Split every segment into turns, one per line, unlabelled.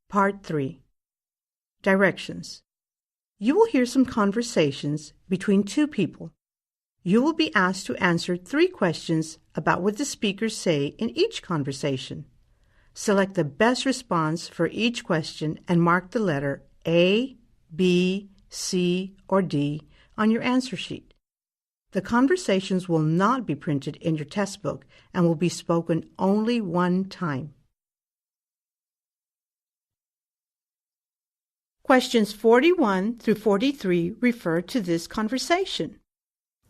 Part 3. Directions. You will hear some conversations between two people. You will be asked to answer 3 questions about what the speakers say in each conversation. Select the best response for each question and mark the letter A, B, C, or D on your answer sheet. The conversations will not be printed in your test book and will be spoken only one time. Questions 41 through 43 refer to this conversation.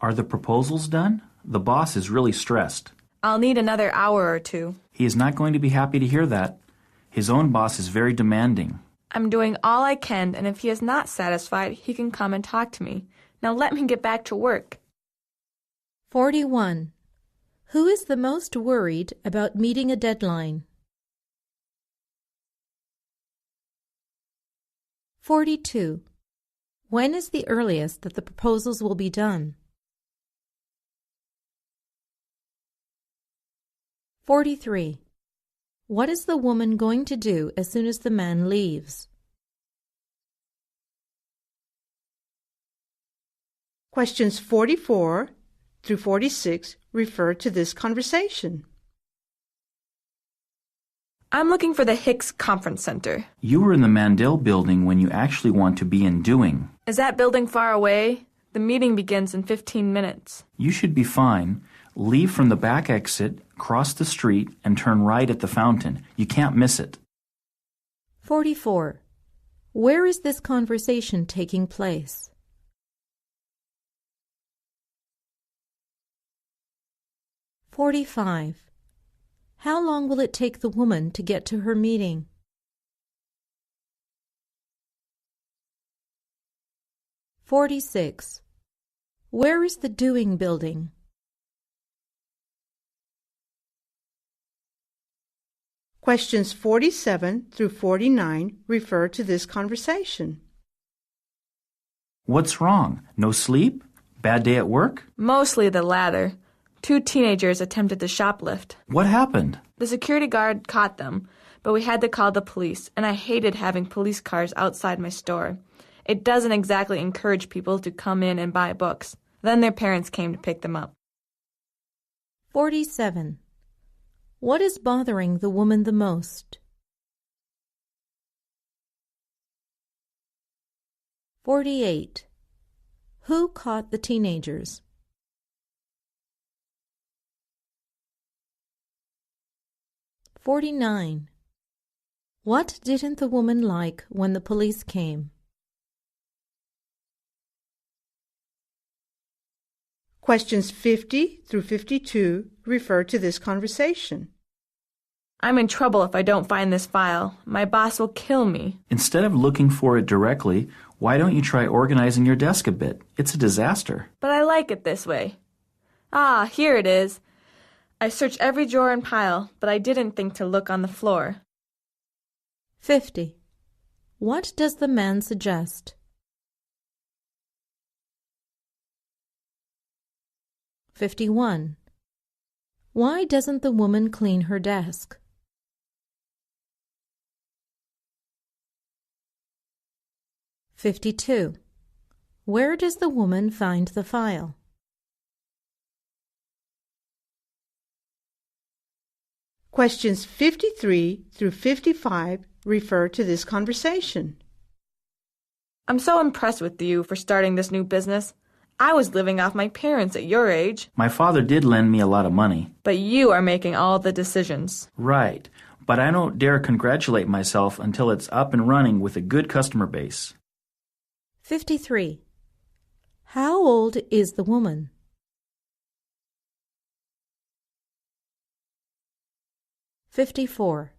Are the proposals done? The boss is really stressed.
I'll need another hour or 2.
He is not going to be happy to hear that. His own boss is very demanding.
I'm doing all I can, and if he is not satisfied, he can come and talk to me. Now let me get back to work.
41. Who is the most worried about meeting a deadline? 42. When is the earliest that the proposals will be done? 43. What is the woman going to do as soon as the man leaves?
Questions 44 through 46 refer to this conversation.
I'm looking for the Hicks Conference Center.
You were in the Mandel building when you actually want to be in doing.
Is that building far away? The meeting begins in 15 minutes.
You should be fine. Leave from the back exit, cross the street, and turn right at the fountain. You can't miss it.
44. Where is this conversation taking place? 45. How long will it take the woman to get to her meeting? 46. Where is the doing building?
47 through 49 refer to this conversation.
What's wrong? No sleep? Bad day at work?
Mostly the latter. 2 teenagers attempted to shoplift.
What happened?
The security guard caught them, but we had to call the police, and I hated having police cars outside my store. It doesn't exactly encourage people to come in and buy books. Then their parents came to pick them up.
47. What is bothering the woman the most? 48. Who caught the teenagers? 49. What didn't the woman like when the police came?
Questions 50 through 52 refer to this conversation.
I'm in trouble if I don't find this file. My boss will kill me.
Instead of looking for it directly, why don't you try organizing your desk a bit? It's a disaster.
But I like it this way. Ah, here it is. I searched every drawer and pile, but I didn't think to look on the floor.
50. What does the man suggest? 51. Why doesn't the woman clean her desk? 52. Where does the woman find the file?
53 through 55 refer to this conversation.
I'm so impressed with you for starting this new business. I was living off my parents at your age.
My father did lend me a lot of money.
But you are making all the decisions.
Right, but I don't dare congratulate myself until it's up and running with a good customer base.
53. How old is the woman? 54.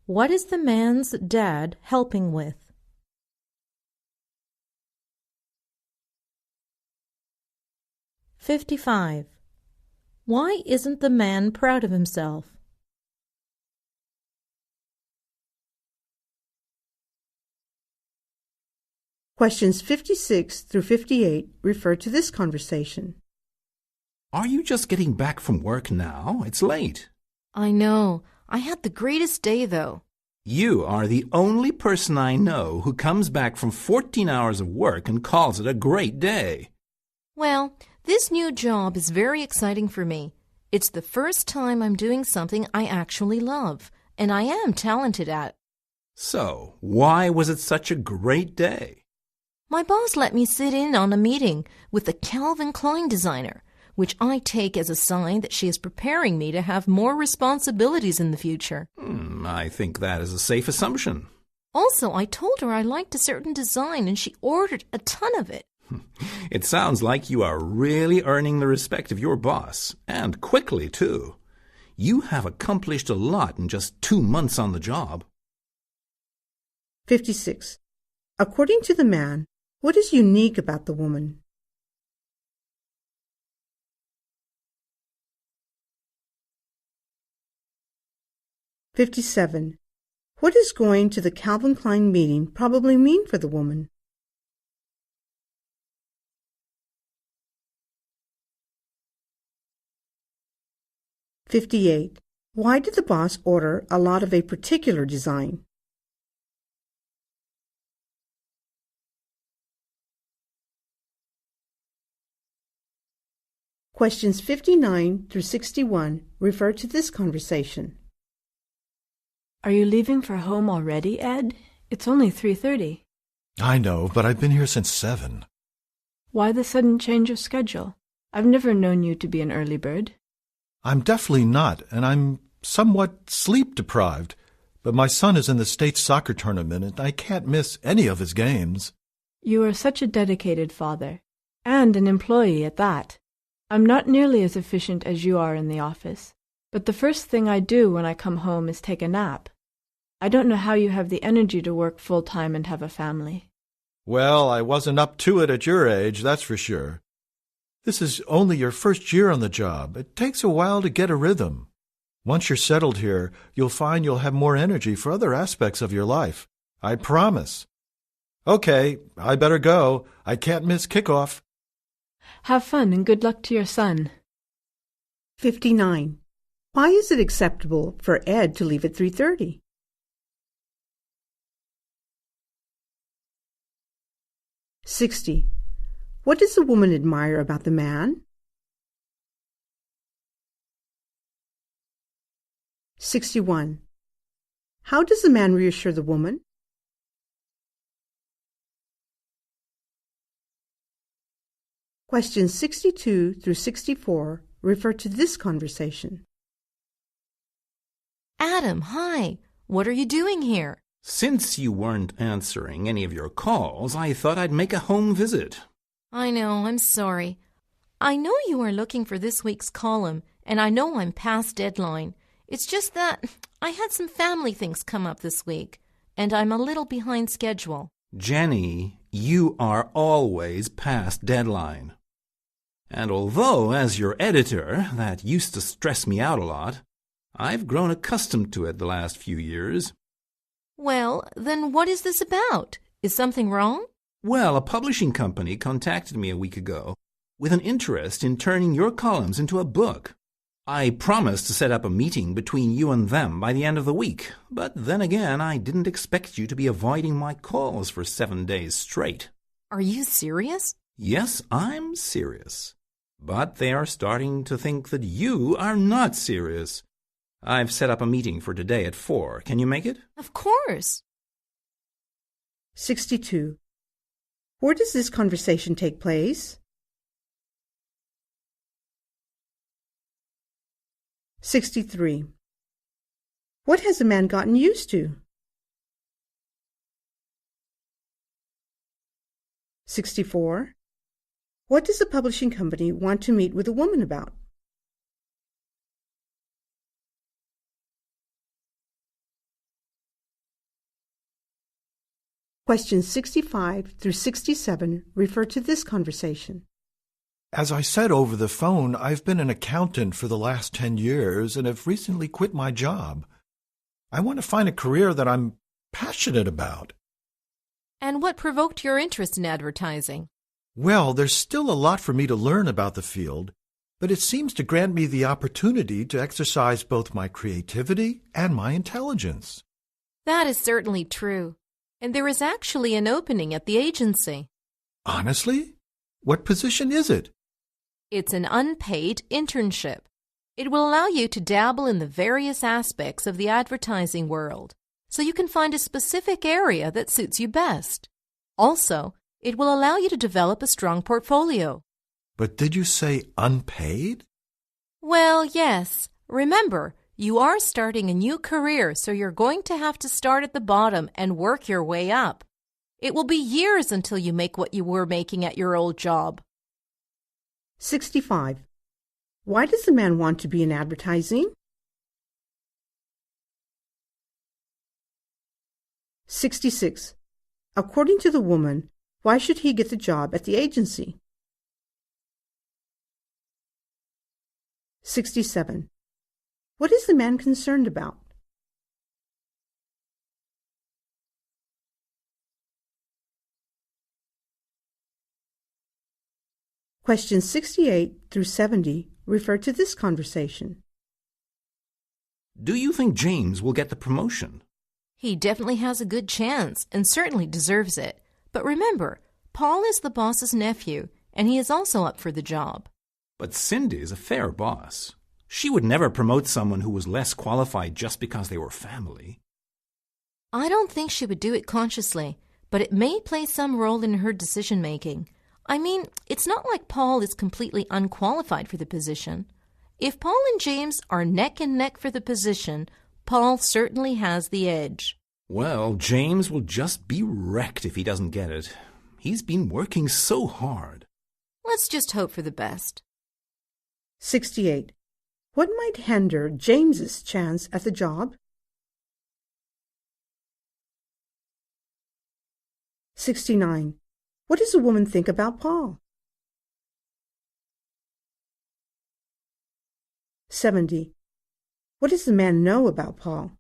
What is the man's dad helping with? 55. Why isn't the man proud of himself?
56 through 58 refer to this conversation.
Are you just getting back from work now? It's late.
I know. I had the greatest day, though.
You are the only person I know who comes back from 14 hours of work and calls it a great day.
Well, this new job is very exciting for me. It's the first time I'm doing something I actually love, and I am talented at.
So, why was it such a great day?
My boss let me sit in on a meeting with the Calvin Klein designer, which I take as a sign that she is preparing me to have more responsibilities in the future.
I think that is a safe assumption.
Also, I told her I liked a certain design, and she ordered a ton of it.
It sounds like you are really earning the respect of your boss, and quickly, too. You have accomplished a lot in just 2 months on the job.
56. According to the man, what is unique about the woman? "57. What does going to the Calvin Klein meeting probably mean for the woman? "58. Why did the boss order a lot of a particular design? Questions 59 through 61 refer to this conversation.
Are you leaving for home already, Ed? It's only 3:30.
I know, but I've been here since 7.
Why the sudden change of schedule? I've never known you to be an early bird.
I'm definitely not, and I'm somewhat sleep-deprived. But my son is in the state soccer tournament, and I can't miss any of his games.
You are such a dedicated father, and an employee at that. I'm not nearly as efficient as you are in the office, but the first thing I do when I come home is take a nap. I don't know how you have the energy to work full-time and have a family.
Well, I wasn't up to it at your age, that's for sure. This is only your first year on the job. It takes a while to get a rhythm. Once you're settled here, you'll find you'll have more energy for other aspects of your life. I promise. Okay, I better go. I can't miss kickoff.
Have fun and good luck to your son.
59. Why is it acceptable for Ed to leave at 3:30? "60. What does the woman admire about the man? 61. How does the man reassure the woman? Questions 62 through 64 refer to this conversation.
Adam, hi. What are you doing here?
Since you weren't answering any of your calls, I thought I'd make a home visit.
I know, I'm sorry. I know you are looking for this week's column, and I know I'm past deadline. It's just that I had some family things come up this week, and I'm a little behind schedule.
Jenny, you are always past deadline. And although, as your editor, that used to stress me out a lot, I've grown accustomed to it the last few years.
Well, then what is this about? Is something wrong?
Well, a publishing company contacted me a week ago with an interest in turning your columns into a book. I promised to set up a meeting between you and them by the end of the week, but then again, I didn't expect you to be avoiding my calls for 7 days straight.
Are you serious?
Yes, I'm serious. But they are starting to think that you are not serious. I've set up a meeting for today at 4. Can you make it?
Of course.
62. Where does this conversation take place? 63. What has the man gotten used to? 64. What does the publishing company want to meet with a woman about? Questions 65 through 67 refer to this conversation.
As I said over the phone, I've been an accountant for the last 10 years and have recently quit my job. I want to find a career that I'm passionate about.
And what provoked your interest in advertising?
Well, there's still a lot for me to learn about the field, but it seems to grant me the opportunity to exercise both my creativity and my intelligence.
That is certainly true. And there is actually an opening at the agency.
Honestly? What position is it?
It's an unpaid internship. It will allow you to dabble in the various aspects of the advertising world, so you can find a specific area that suits you best. Also, it will allow you to develop a strong portfolio.
But did you say unpaid?
Well, yes. Remember, you are starting a new career, so you're going to have to start at the bottom and work your way up. It will be years until you make what you were making at your old job.
65. Why does the man want to be in advertising? 66. According to the woman, why should he get the job at the agency? 67. What is the man concerned about? Questions 68 through 70 refer to this conversation.
Do you think James will get the promotion?
He definitely has a good chance and certainly deserves it. But remember, Paul is the boss's nephew, and he is also up for the job.
But Cindy is a fair boss. She would never promote someone who was less qualified just because they were family.
I don't think she would do it consciously, but it may play some role in her decision-making. I mean, it's not like Paul is completely unqualified for the position. If Paul and James are neck and neck for the position, Paul certainly has the edge.
Well, James will just be wrecked if he doesn't get it. He's been working so hard.
Let's just hope for the best.
68. What might hinder James's chance at the job? 69. What does the woman think about Paul? 70. What does the man know about Paul?